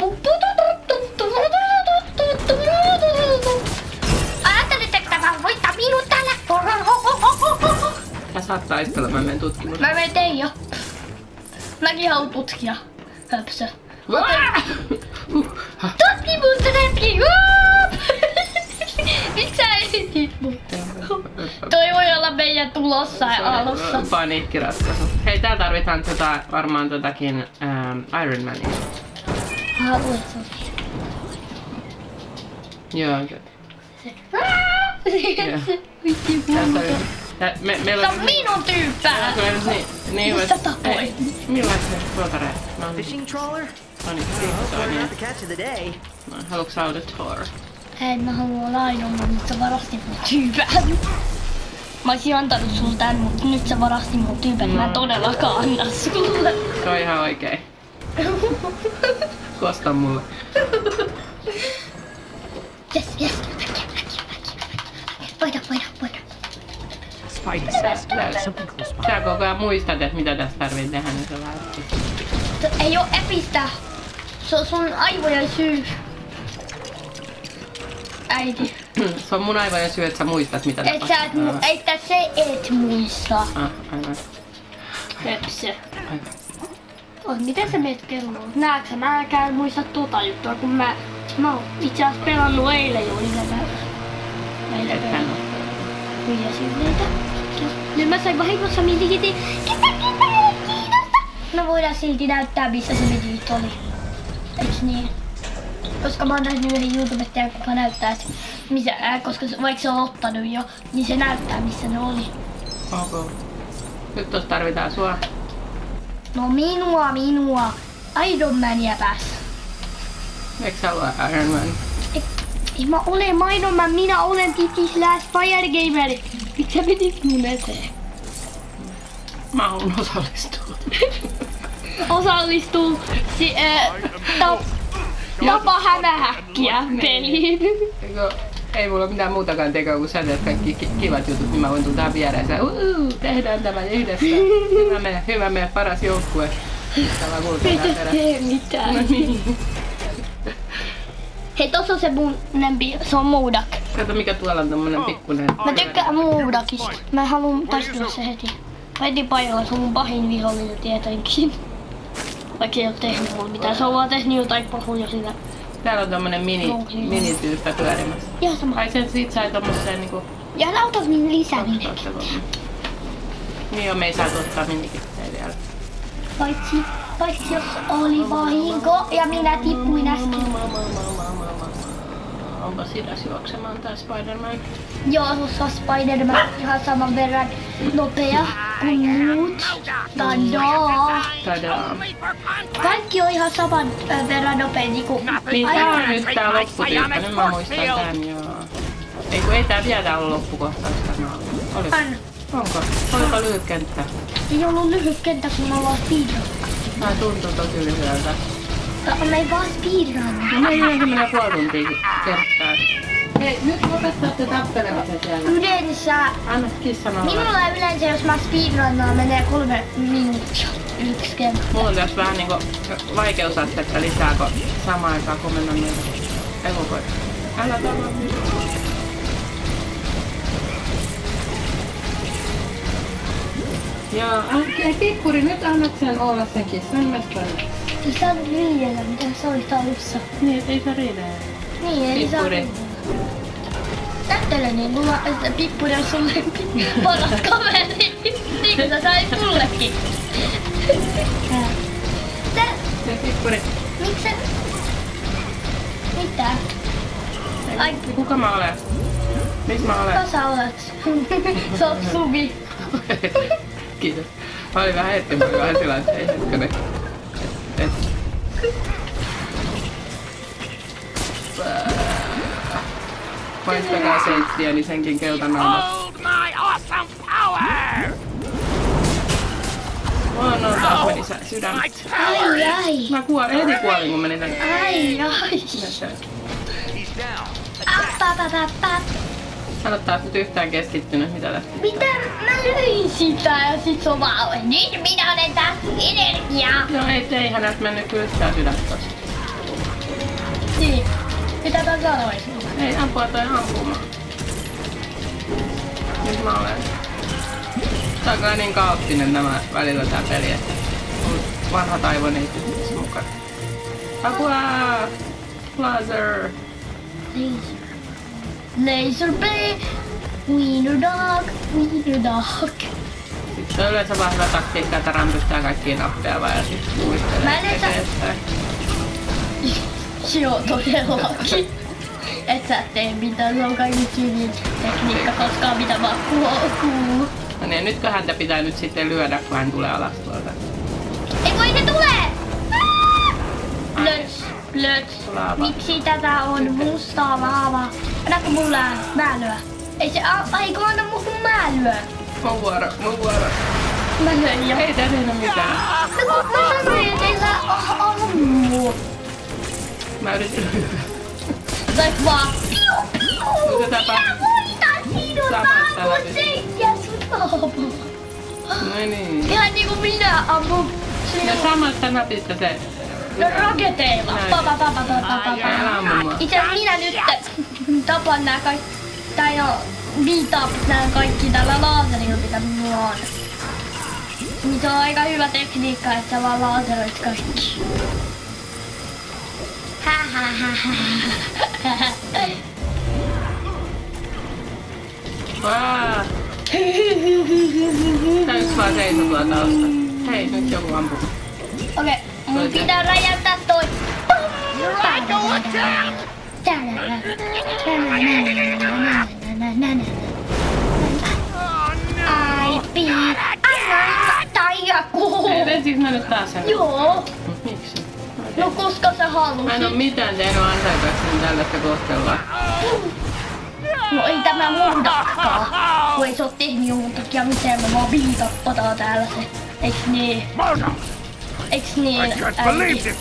Ajattelitteko tämä voittaa minut täällä? Sä saat taistella, mä menen tutkimaan. Mä menen tein jo. Mäkin haluan tutkia. Höpsö. Tutkimusta läpi! Miksi sä esitit mut? Toi voi olla meidän tulossa ja alussa. Paniikkiratkaisu. Hei, täällä tarvitaan varmaan Iron Mania. Haluatko? Joo. Vitsi muuta. Se on minun tyyppää! Mistä tapoin? Millaisia tuotareita? Fishing trawler? No niin, Not the catch of the day. haluatko sä olla Thor? Hei, mä haluan lainalla, mutta sä varastit mun tyypän. Mä olisin antanut sulle tän, mutta nyt sä varastit mun tyypän. Mä en todellakaan anna sulle. Se on ihan oikein. Kosta mulle. Yes. Voidaan. Spidey says there's something close by. Sä koko ajan muistat, että mitä tässä tarvii tehdä, niin se vähän. Ei oo epistä. Se on sun aivojen syy. Äiti. Se on mun aivojen syy, että sä muistat, mitä tapahtuu. Että se et muista. Aivan. Höpsö. Aivan. Miten sä meet kelloon? Näetkö? Mä en muista tuota juttua, kun mä oon itse asiassa pelannut eilen jo eilen Hyjäsyyneitä. Nyt mä sain vahingossa mietikin, kiinnosta! No voidaan silti näyttää, missä se nyt oli. Eiks niin? Koska mä oon nähnyt yhden YouTubetta, joka näyttää, että missä, koska vaikka se on ottanut jo, niin se näyttää, missä ne oli. Okay. Nyt tossa tarvitaan sua. No minua. Iron Mania päässä. Eikö sä ole Iron Man? Ei mä ole Iron Man, minä olen Titi/Fire Gamer. Miksi sä menit mun eteen? Mä haluun osallistua. Osallistuu tapa hämähäkkiä peliin. Ei mulla ole mitään muutakaan tekoa, kun sä teet kaikki kivat jutut, niin mä voin tulla tähän viereen. Tehdään tämä yhdessä. Hyvä meidän paras joukkue. Täällä kulketaan perään. Ei mitään. No niin. Hei, tossa on se mun lempi, se on Moodak. Kato mikä tuolla on tommonen pikkunen. Mä tykkään Moodakista. Mä haluun taistella se heti. Heti paikalla, se on mun pahin vihollinen tietenkin. Vaikka ei oo tehnyt mulle mitään, se on vaan tehnyt jotain pahuja sillä. Täällä on tommonen minityyppä pyörimässä. Ihan sama. Ai sen siitä sai tommoseen niinku... Ja autas minun lisäminen. Niin joo, me ei saatu ottaa minikittejä vielä. Paitsi jos oli vahinko ja minä tippuin äsken. Onko sidas juoksemaan tää Spider-Man? Joo, sussa on Spider-Man ihan saman verran nopea kuin muut. Tadaa! Kaikki on ihan saman verran nopea niinku... Niin tää on nyt tää lopputyyppä, nyt mä muistan tän joo. Ei tää vielä ole loppukohtausta. Oliko? Onko? Oliko lyhyt kenttä? Ei ollut lyhyt kenttä, kun me ollaan speedrun. Tää tuntuu tosi lyhyeltä. Me ei vaan speedrun. No me yleensä menee puoli tuntia kertaa. Hei, nyt lopetatte tappelemisen siellä. Yleensä... Anna kissan olla. Minulla yleensä, jos mä speedrunnaan, menee 3 minuuttia. Yksi kenttä. Mulla on tässä vähän niinku vaikeusastetta lisää, kun samaan aikaan komennan meitä elukoita. Älä tavallaan nyt. Joo, Pippuri, nyt annat sen olla sen kissan mestarin. Ei saanut riidellä, mitä sä olit alussa. Niin, et ei saa riidellä. Niin, ei saa Pippuri. Näyttele niin, mulla Pippuri on sulle paras kaveri. Niin kuin sä sait mullekin. Se Pippuri. Miksi sä... Mitä? Ai, Kuka mä olen? Missä mä olen? kuka sä olet? Sä oot Suvi. Kiitos. Mä olin vähän hetken, sillä, että ei hetkonen. Paistakaa seittiä, niin senkin keltanaumat. Hold my awesome power! No taas meni sydämet. Ai. Mä heti kuolin, kun menin tänne. Ai. He's down. Apapapapap. Hän on taas nyt yhtään keskittynyt, mitä lähti. Mitä? Mä löin sitä ja sit se on vaan, nyt minä olen taas energiaa. No ei häneltä mennyt kyllä yhtään sydäntä tosta. Niin. Mitä tää sanoi sinulle? Ei ampua tai ampumaan. Nyt mä olen. Tää on kyllä niin kaoottinen nämä välillä tää peli, että vanha taivon ei pystyisi mukana. Apua! Laser! Laser play. Wiener dog. Sitten se on yleensä vaan hyvä taktiikka, että rämpyttää kaikkia nappeja vaan ja sitten muistelee Mä en eteenpäin. Joo, todellakin. Et sä tee mitään, se on kaikki syvin tekniikka, koska mitä vaan kuuluu. No niin, nytkö häntä pitää nyt sitten lyödä, kun hän tulee alas tuolta? Ei voi, ne tulee! Plöts. Laava. Miksi tätä on mustaa laavaa? Annako mulle mä lyö? Ei se, aiko anna mun kun mä lyön. Mun vuoro. Mä löin jo. Ei tässä ei ole mitään. No kun mä sanoin, ettei sä ammu. Mä yritin lyödä. Sait vaan piu. Mitä tapahtuu? Minä voitan sinut, mä Samasta ammun läpi. seittiä sun naapaa. No niin. Ihan niinku minä ammun Ja sinut. samasta napista se. No raketeilla. Älä ammu mua. Itse asiassa minä nyt tapan nää kaikki, tai no viitaan nää kaikki tällä laaserilla, mitä mulla on. Niin se on aika hyvä tekniikka, että sä vaan laaseroit kaikki. Vaa! Tää yks vaan seisoo tuolla taustalla. Hei, nyt joku ampuu. Okei, mun pitää räjäyttää toi. Ai pii. Anna taijaku. Ei siis mä nyt taas sen. Joo. Miksi? No koska sä Mä en oo halusit. mitään tehnyt ansaitakseni tällaista kohtelua. No ei tämä muutakaan. Kun ei se oo tehnyt jonkun takia mitään, me vaan viitappataan täällä se. Eiks niin? Mona! Eiks I niin, can't believe äiti? this!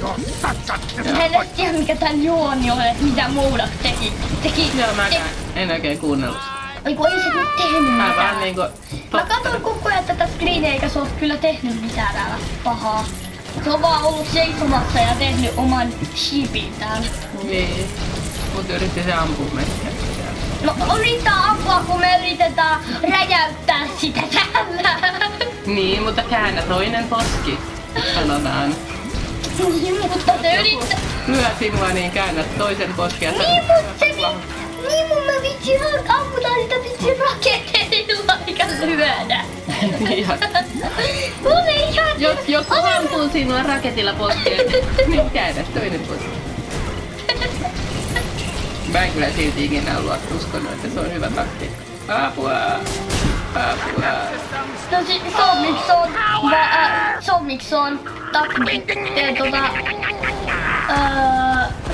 You're such a Mä en disappointment! edes tiedä mikä tän juoni on, että mitä Moudak teki. Joo, mäkään en oikein kuunnellut. Ai kun ei se nyt tehnyt Mä mitään. vähän niinku Mä katson koko ajan tätä screeniä eikä se oo kyllä tehnyt mitään täällä pahaa. Se on vaan ollut seisomassa ja tehnyt oman shipin täällä. Niin. Mut yritti se ampua meitä. No yrittää ampua kun me yritetään räjäyttää sitä täällä. Niin, mutta käännä toinen poski. Sanotaan. Niin, mutta se yrittää. Lyö sinua, niin käännä toisen poskia. Niin, mutta se niin mun mä vitsi ammutaan sitä vitsi raketeilla eikä lyödä. Ihan. Mun ei ihan... Jos joku ampuu sinua raketilla poskeen, niin käännä toinen poski. Mä en kyllä silti ikinä ollut uskonut, että se on hyvä taktiikka. Apua! Apua! No se on miksi se on taktiikka.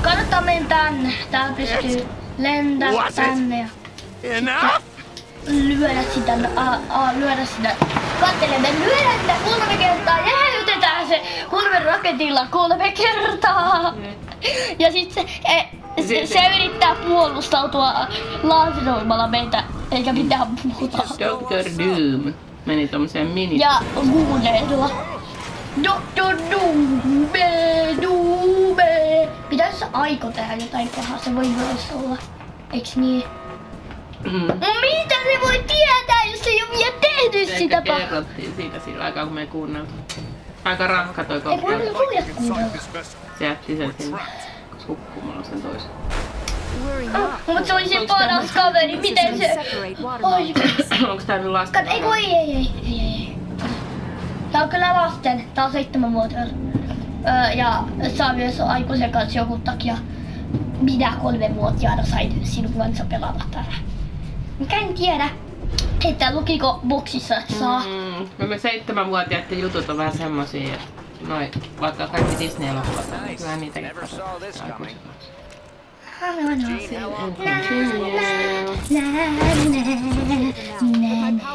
Kannattaa mennä tänne. Täällä pystyy lentää tänne ja Enough! lyödä sitä. Kattele, me lyödään sitä 3 kertaa ja hälytetään se 3 raketilla 3 kertaa. Ja sit se yrittää puolustautua laseroimalla meitä, eikä mitään muuta. Dr. Doom meni tommoseen mini... Ja guuleilla. Dr. Doome. Pitäis aiko tehdä jotain pahaa, se voi myös olla. Eiks niin? Mitä se voi tietää, jos ei oo vielä tehnyt sitä Ehkä pahaa? kerrottiin siitä sillä aikaa, kun me ei kuunneltu. Aika rankka toi Ei voi kohtelu. voida kuunnella. Se jätti sen sinne hukkumaan sen toisen. Mut se oli se paras kaveri, miten se... Oi. Onks tää nyt lasten? Kat, ei. Tää on kyllä lasten. Tää on 7-vuotiailla. Ja saa myös aikuisen kanssa joku takia minä 3-vuotiaana sain sinun kanssa pelata tätä. Mikä en tiedä, että lukiko boksissa saa. Me 7-vuotiaiden jutut on vähän semmosia, että noi, vaikka kaikki Disney-elokuvat, kyllä niitäkin katsotaan.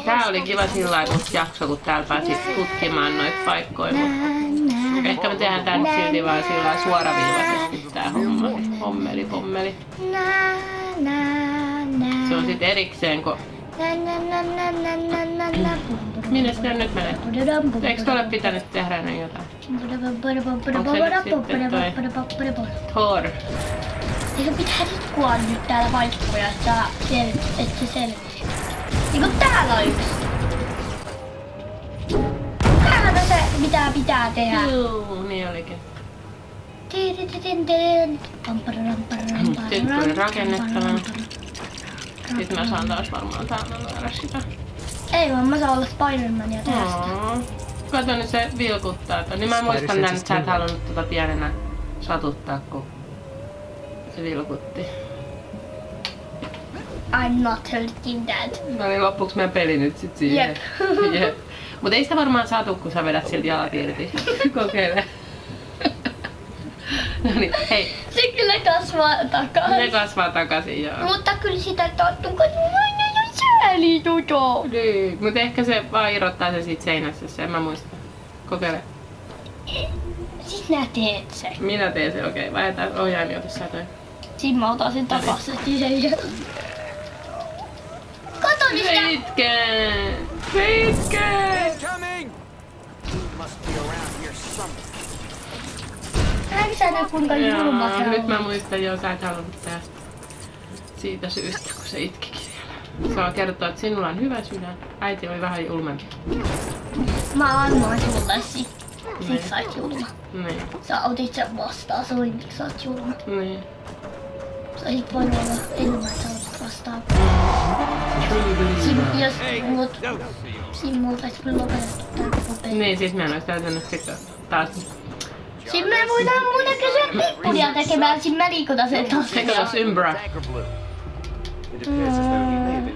Tää oli kiva sillä jakso, kun täällä pääsi tutkimaan noita paikkoja. Ehkä me tehdään tän silti vaan sillä suoraviivaisesti tää homma. Hommeli. Se on sit erikseen, kun... Minne sitä nyt menee? Eikö ole pitänyt tehdä ennen jotain? Onko se nyt sitten toi Thor? Eikö pitää rikkua nyt täällä paikkoja, että se selviisi? Eikö täällä on yksi? Täällä on se, mitä pitää tehdä. Juu, niin olikin. Sitten tuli rakennettava. Sitten mä saan taas varmaan täällä löydä sitä. Ei vaan mä saan olla Spider-Mania tästä. Kato nyt se vilkuttaa. Niin mä muistan näin, että sä et halunnut tota pienenä satuttaa, kun se vilkutti. I'm not hurting that. No niin, loppuks meidän peli nyt sit siihen. Jep. Mut ei sitä varmaan satu, kun sä vedät siltä jalat irti. Kokeile. No niin, hei. Se kyllä kasvaa takaisin. Ne kasvaa takaisin, joo. Mutta kyllä sitä tottuu, kun aina jo sääli tuto. Niin, mut ehkä se vaan irrottaa se siitä seinässä, en mä muista. Kokeile. Sit nää teet se. Minä teen se, okei. Vaihdetaan ohjaimia, jos sä toi. Siinä mä otan sen takaisin sen. Kato nyt sitä! Pitkä! Näetkö sä nää kuinka julma se on? Nyt mä muistan jo, sä et halunnut tää siitä syystä, kun se itkikin siellä. Saa kertoa, että sinulla on hyvä sydän. Äiti oli vähän julmempi. Mä annoin sulle sit. Sit sä oot julma. Niin. Sä otit sen vastaan, se oli miksi sä oot julma. Niin. Sä olit voinut olla enemmän, sä otit vastaan. Jos multa ois kyllä lopetettu tää koko peli. Niin, siis mä en ois täytänyt sitten taas. Siin mä voidaan muuta kysyä pippuria tekemään, siin mä liikutan sen taas. Eikä tos ymbra.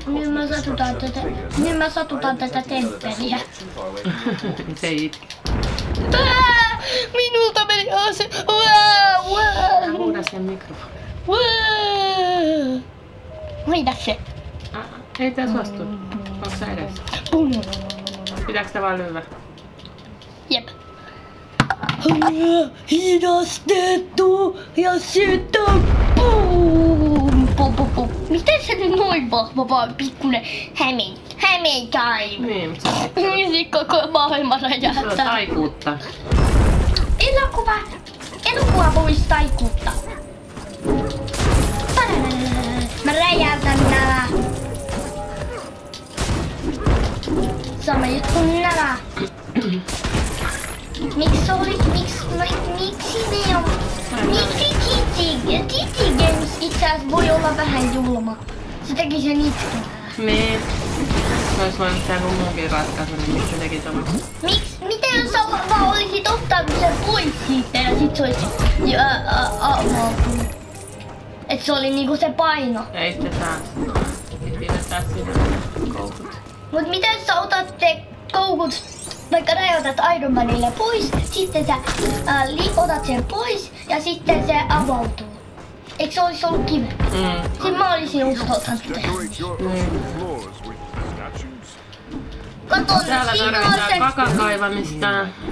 Nyt mä satutan tätä temppeliä. Se ei itke. Minulta meni ase. Huuda sen mikrofoni. Hoida se. Ei tää suostu. Onko sä edessä? Pitääkö tää vaan lyödä? Jep. Hidastettu ja sitten boom! Miten se nyt noin vahva vaan pikkunen hämeenkäivä? Niin, mutta se Niin koko maailma se on räjähtää. taikuutta. Elokuva pois taikuutta. Mä räjäytän nämä. Sama juttu nämä. Miksi ne on? Miksi Titi Games itse asiassa voi olla vähän julma? Se teki sen itkemään. Niin. Se ois voinut tehdä kun muunkin ratkaisu, niin miksi se teki tommoista? Miten jos sä vaan olisit ottanut sen pois siitä ja sit se olisi avautunut? Et se oli niinku se paino. Ei sitten taas. Sitten pidetään sinne koukut. Mut miten jos sä otat te koukut, vaikka räjäytät Iron Manille pois, sitten sä otat sen pois ja sitten se avautuu. Eikö se olisi ollut kiva? Sitten mä olisin uskaltanut tehdä. Kato, Täällä siinä on tarvitaan se kakan kaivamista.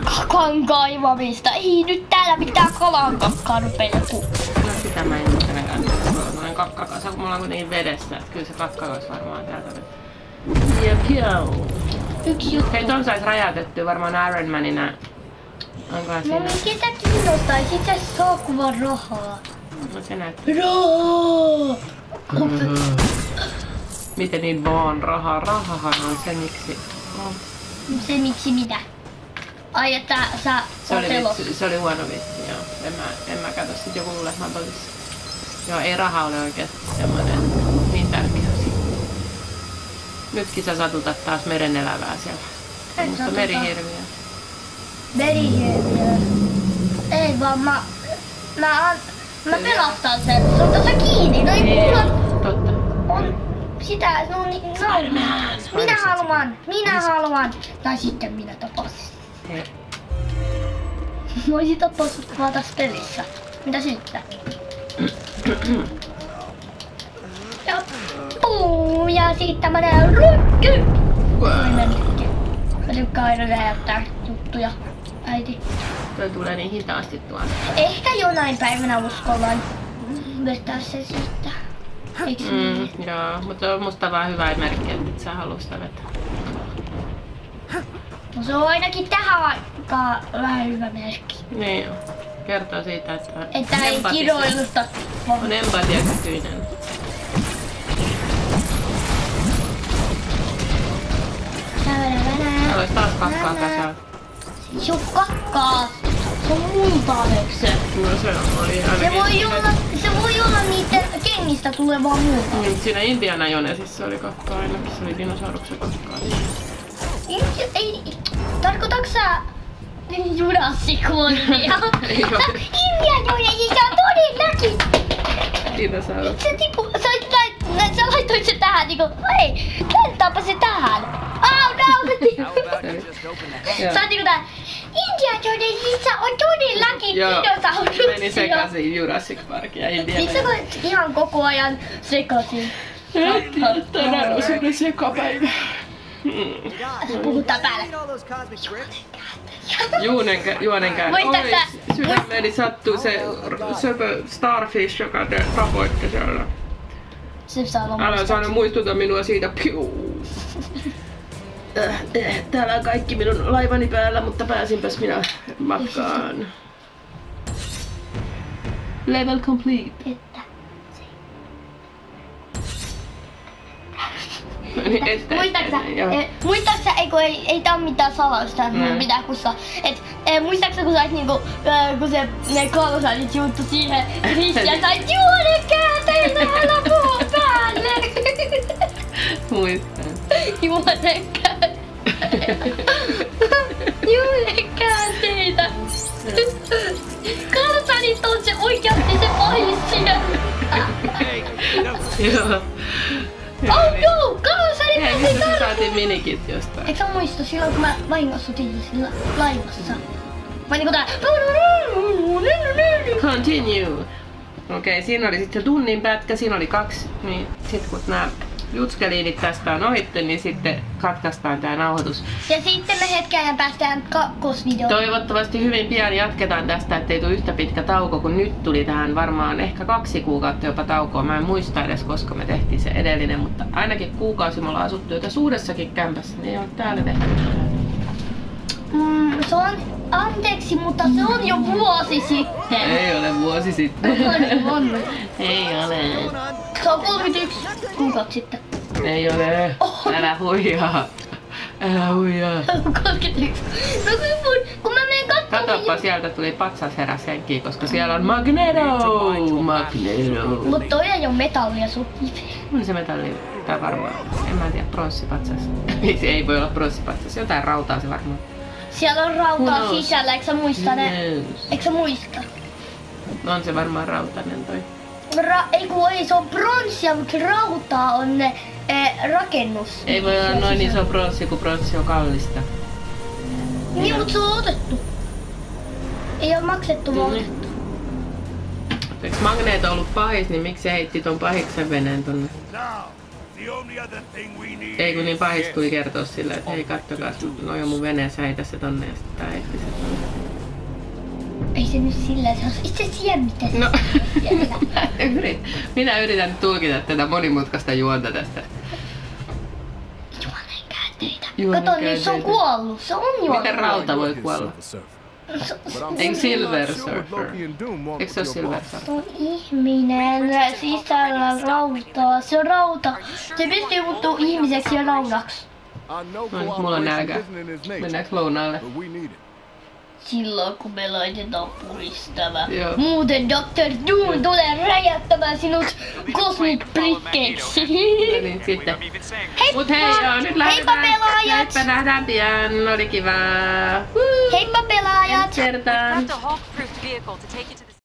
kakan kaivamista. Ei, nyt täällä pitää kalan kakkaa rupea puhua. No sitä mä en nyt ainakaan noin kakkakasa, kun me ollaan kuitenkin vedessä. Että kyllä se kakka olisi varmaan täältä nyt. Jep. Yksi juttu. Hei, ton sais räjäytettyä varmaan Iron Manina. Onkohan siinä? No ketä kiinnostaisi? Itse asiassa saa kuvan rahaa. No se näyttää. Rahaa! Miten niin vaan rahaa? Rahahan on se miksi. No. Se miksi mitä? Ai että sä oot elossa. Se oli huono vitsi, joo. En mä katso sit joku luulee, että mä totis. Joo, ei raha ole oikeesti semmoinen niin tärkeä asia. Nytkin sä satutat taas merenelävää siellä. Mutta merihirviö. Merihirviö. Ei vaan Mä pelastan sen. Se on tuossa kiinni. No ei mulla Totta. on sitä. No niin, no. Minä haluan. Tai sitten minä tapasin. Hei. Mä voisin tappaa sut vaan tässä pelissä. Mitä sitten? Ja puu, ja sitten mä näen rykky. Mä tykkään aina räjäyttää juttuja, äiti. Toi tulee niin hitaasti tuolta. Ehkä jonain päivänä uskallan vetää se siitä. Eiks niin? Joo, mutta on musta vaan hyvä merkki, että et sä halua sitä vetää. No se on ainakin tähän aikaan vähän hyvä merkki. Niin joo. Kertoo siitä, että Että ei kiroilusta. on empatiakykyinen. Täällä olisi taas kakkaa kasaa. Se on kakkaa. Se on multaanekse. No se oli ainakin. Se voi olla niiden kengistä tulevaa muuta. Siinä Indiana Jonesissa oli kakkaa ainakin. Se oli dinosauruksen kakkaa. Ei, tarkoitatko sä Jurassic Worldia? Indiana Jonesissa on todellakin. Dinosaurus. Sä laitoit se tähän niinku, hei, laitetaanpa se tähän. Sä oot niinku tää, Indiana Jonesissa on todellakin dinosauruksia. Meni sekaisin Jurassic Park ja Indiana. Miksi sä voit ihan koko ajan sekaisin? Tänään on semmonen sekapäivä. Puhutaan päälle. Juonenkään. Muistatko sä? Sydämeeni sattuu se söpö Starfish, joka te tapoitte siellä. Älä saanut muistuta minua siitä. Piu. Täällä on kaikki minun laivani päällä, mutta pääsinpäs minä matkaan. Level complete. Muistatko sä, ei tää oo mitään salausta, mun pitää kustaa. Muistatko kun sait niinku, kun se ne kolosaalit juuttu siihen ristiin ja sait juonenkäänteitä aina puun päälle? Muistan. Juonenkäänteitä. Kolosaalit on se oikeasti se pois sieltä. Joo. Oh no! Kalosari Hei, missä saatiin minikit jostain? Eikö sä muista silloin kun mä vahingossa otin sillä laivassa? Mä niinku tää... Continue. Okei, siinä oli sitten se tunnin pätkä, siinä oli 2. Niin sit kun nää jutskeliinit tästä on ohitte, niin sitten katkaistaan tää nauhoitus. Ja sitten me hetken ajan päästään kakkosvideoon. Toivottavasti hyvin pian jatketaan tästä, ettei tule yhtä pitkä tauko, kun nyt tuli tähän varmaan ehkä 2 kuukautta jopa taukoa. Mä en muista edes, koska me tehtiin se edellinen, mutta ainakin kuukausi me ollaan asuttu jo tässä uudessakin kämpässä, niin ei ole täällä tehty. Se on, anteeksi, mutta se on jo vuosi sitten. Ei ole vuosi sitten. On. Ei ole. Se on 31 kuukautta sitten. Ei ole. Älä huijaa. Älä huijaa. 31. No kun mä menen katsomaan... Katoppa, sieltä tuli patsas heräs henkiin, koska siellä on Magneto! Magneto! Mut toi ei oo metallia sun. On se metalli, tää varmaan. En mä tiedä, pronssipatsas. Ei voi olla pronssipatsas, jotain rautaa se varmaan. Siellä on rautaa sisällä, eikö sä muista ne? Eikö sä muista? On se varmaan rautainen toi. Ei se on pronssia, mutta rautaa on ne rakennus. Ei voi olla noin iso pronssi, kun pronssi on kallista. Niin, mutta se on otettu. Ei oo maksettu, vaan otettu. Eikö Magneto ollut pahis, niin miksi se heitti ton pahiksen veneen tonne? Ei kun niin pahis tuli kertoa sillä, että hei kattokaa, noi on mun veneessä, heitä se tonne ja sitten tää heitti se tonne. Ei se nyt sillä, se on itse siellä mitä se No, minä yritän tulkita tätä monimutkaista juonta tästä. Juonenkäänteitä. Kato, niin se on kuollut. Se on juonenkäänteitä. Miten rauta voi kuolla? Eikö Silver Surfer? Eikö se ole Silver Surfer? Se on ihminen, sisällä rautaa. Se on rauta. Se pystyy muuttuu ihmiseksi ja raudaksi. No, mulla on nälkä. Mennäänkö lounaalle? Silloin kun me laitetaan puristava. Joo. Muuten Dr. Doom tulee räjäyttämään sinut kosmikprikkeiksi. No niin, sitten. Mut hei, joo, nyt lähdetään. Heippa pelaajat! Heippa, nähdään pian. Oli kivaa. Heippa pelaajat! Kertaan. Craft a Hulk-proofed vehicle to take you to the